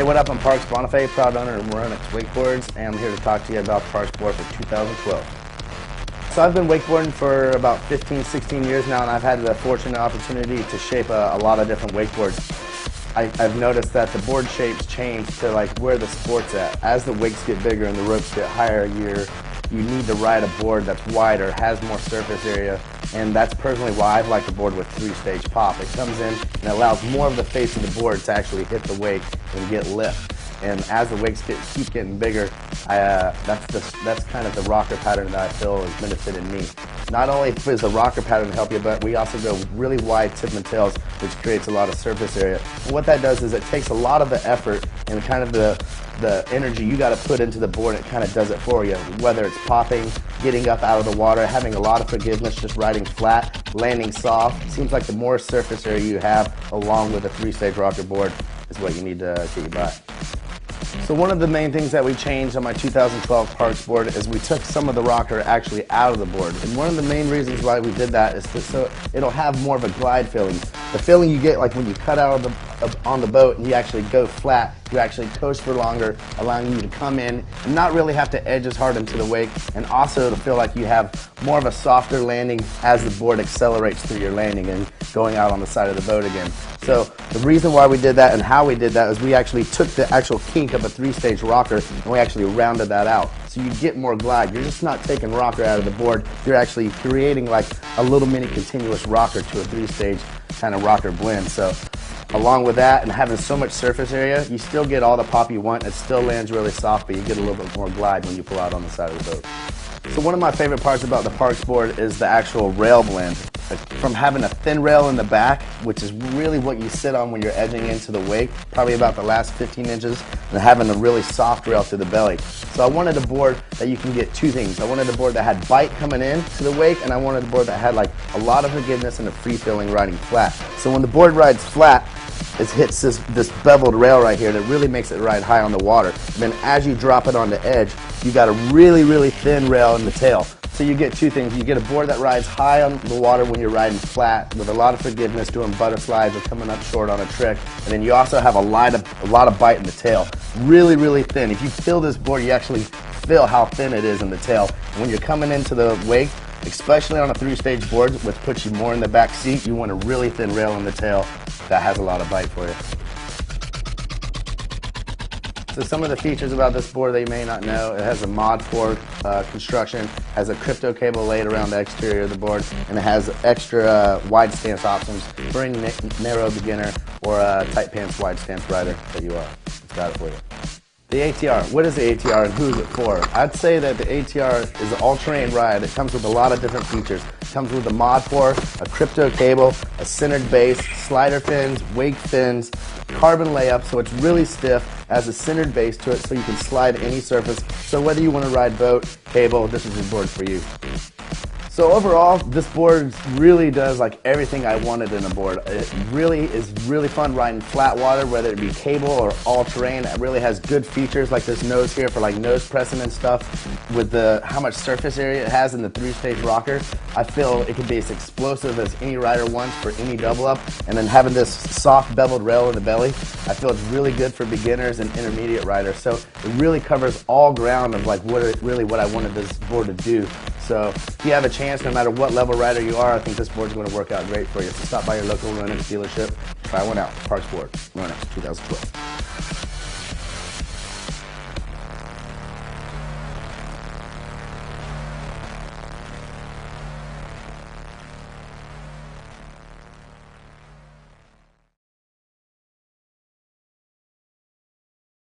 Hey, what up? I'm Parks Bonifay, proud owner of Ronix Wakeboards, and I'm here to talk to you about Parks Board for 2012. So I've been wakeboarding for about 15, 16 years now, and I've had the fortunate opportunity to shape a lot of different wakeboards. I've noticed that the board shapes change to like where the sport's at. As the wakes get bigger and the ropes get higher, you need to ride a board that's wider, has more surface area, and that's personally why I've liked the board with 3-stage pop. It comes in and allows more of the face of the board to actually hit the wake and get lift. And as the wakes keep getting bigger, that's kind of the rocker pattern that I feel has benefited me. Not only does the rocker pattern help you, but we also go really wide tip and tails, which creates a lot of surface area. And what that does is it takes a lot of the effort and kind of the energy you got to put into the board. It kind of does it for you. Whether it's popping, getting up out of the water, having a lot of forgiveness, just riding flat, landing soft. It seems like the more surface area you have, along with a 3-stage rocker board, is what you need to get you by. So one of the main things that we changed on my 2012 Parks board is we took some of the rocker actually out of the board. And one of the main reasons why we did that is so it'll have more of a glide feeling. The feeling you get like when you cut out on the boat and you actually go flat, you actually coast for longer, allowing you to come in and not really have to edge as hard into the wake, and also to feel like you have more of a softer landing as the board accelerates through your landing and going out on the side of the boat again. So the reason why we did that and how we did that is we actually took the actual kink of a 3-stage rocker and we actually rounded that out. So you get more glide. You're just not taking rocker out of the board. You're actually creating like a little mini continuous rocker to a 3-stage kind of rocker blend. So along with that and having so much surface area, you still get all the pop you want. It still lands really soft, but you get a little bit more glide when you pull out on the side of the boat. So one of my favorite parts about the Parks board is the actual rail blend. From having a thin rail in the back, which is really what you sit on when you're edging into the wake, probably about the last 15 inches, and having a really soft rail to the belly. So I wanted a board that you can get two things. I wanted a board that had bite coming in to the wake, and I wanted a board that had like a lot of forgiveness and a free-feeling riding flat. So when the board rides flat, it hits this beveled rail right here that really makes it ride high on the water. And then as you drop it on the edge, you got a really, really thin rail in the tail. So you get two things. You get a board that rides high on the water when you're riding flat with a lot of forgiveness, doing butter slides or coming up short on a trick. And then you also have a lot of bite in the tail. Really, really thin. If you feel this board, you actually feel how thin it is in the tail. And when you're coming into the wake, especially on a 3-stage board, which puts you more in the back seat, you want a really thin rail in the tail that has a lot of bite for you. So some of the features about this board that you may not know: it has a Mod 4 construction, has a crypto cable laid around the exterior of the board, and it has extra wide stance options for any narrow beginner or a tight pants wide stance rider that you are. It's got it for you. The ATR. What is the ATR and who is it for? I'd say that the ATR is an all-terrain ride. It comes with a lot of different features. It comes with a Mod 4, a crypto cable, a centered base, slider fins, wake fins, carbon layup, so it's really stiff, has a centered base to it so you can slide any surface. So whether you want to ride boat, cable, this is the board for you. So overall, this board really does like everything I wanted in a board. It really is really fun riding flat water, whether it be cable or all-terrain. It really has good features like this nose here for like nose pressing and stuff. With how much surface area it has in the 3-stage rocker, I feel it can be as explosive as any rider wants for any double up. And then having this soft beveled rail in the belly, I feel it's really good for beginners and intermediate riders. So it really covers all ground of like what I wanted this board to do. So if you have a chance, no matter what level rider you are, I think this board's going to work out great for you. So stop by your local Ronix dealership, try one out. Parks board, Ronix 2012.